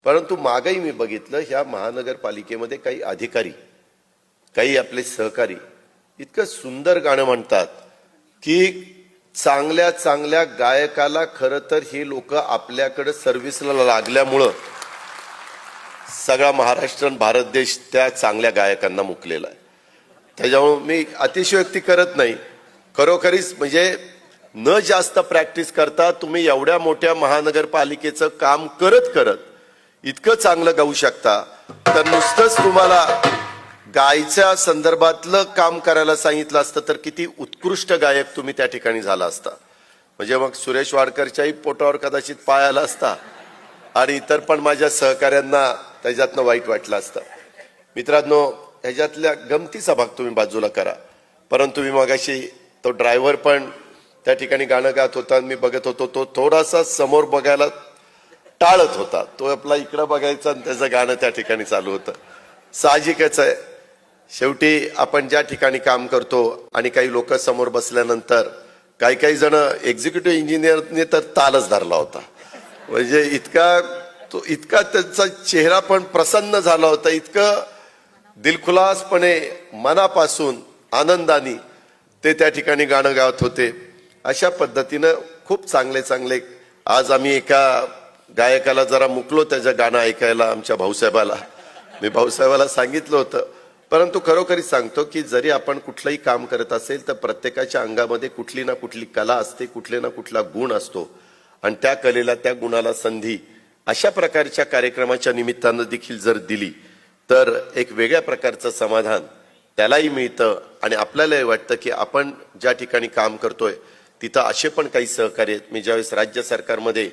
परंतु मागही मी बघितलं ह्या महानगरपालिकेमध्ये काही अधिकारी, काही आपले सहकारी इतकं सुंदर गाणं म्हणतात की चांगल्या चांगल्या गायकाला खरं तर हे लोक आपल्याकडे सर्व्हिसला लागल्यामुळं सगळा महाराष्ट्र आणि भारत देश त्या चांगल्या गायकांना मुकलेला आहे. त्याच्यामुळे मी अतिशयोक्ती करत नाही, खरोखरीच म्हणजे न जास्त प्रॅक्टिस करता तुम्ही एवढ्या मोठ्या महानगरपालिकेचं काम करत करत इतकं चांगलं गाऊ शकता. तर नुसतंच तुम्हाला गायच्या संदर्भातलं काम करायला सांगितलं असतं तर किती उत्कृष्ट गायक तुम्ही त्या ठिकाणी झाला असता. म्हणजे मग सुरेश वाडकरच्याही पोटावर कदाचित पाय आला असता आणि इतर पण माझ्या सहकाऱ्यांना त्याच्यातनं वाईट वाटलं असतं. मित्रांनो, ह्याच्यातल्या गमतीचा भाग तुम्ही बाजूला करा, परंतु मी मगाशी तो ड्रायव्हर पण त्या ठिकाणी गाणं गात होता, मी बघत होतो, तो थोडासा समोर बघायला टाळत होता. तो आपला इकडं बघायचा आणि त्याचं गाणं त्या ठिकाणी चालू होतं. साहजिकच आहे, शेवटी आपण ज्या ठिकाणी काम करतो आणि काही लोक समोर बसल्यानंतर काही काही जण एक्झिक्युटिव्ह इंजिनियरने तर तालच धरला होता. म्हणजे इतका त्यांचा चेहरा पण प्रसन्न झाला होता, इतकं दिलखुलासपणे मनापासून आनंदाने ते त्या ठिकाणी गाणं गात होते. अशा पद्धतीनं खूप चांगले चांगले आज आम्ही एका गायकाला जरा मुकलो त्याचं गाणं ऐकायला, आमच्या भाऊसाहेबाला. मी भाऊसाहेबाला सांगितलं होतं, परंतु खरोखरी सांगतो की जरी आपण कुठलंही काम करत असेल तर प्रत्येकाच्या अंगामध्ये कुठली ना कुठली कला असते, कुठले ना कुठला गुण असतो आणि त्या कलेला, त्या गुणाला संधी अशा प्रकारच्या कार्यक्रमाच्या निमित्तानं देखील जर दिली तर एक वेगळ्या प्रकारचं समाधान त्यालाही मिळतं आणि आपल्यालाही वाटतं की आपण ज्या ठिकाणी काम करतोय तिथं असे पण काही सहकार्य आहेत. मी ज्यावेळेस राज्य सरकारमध्ये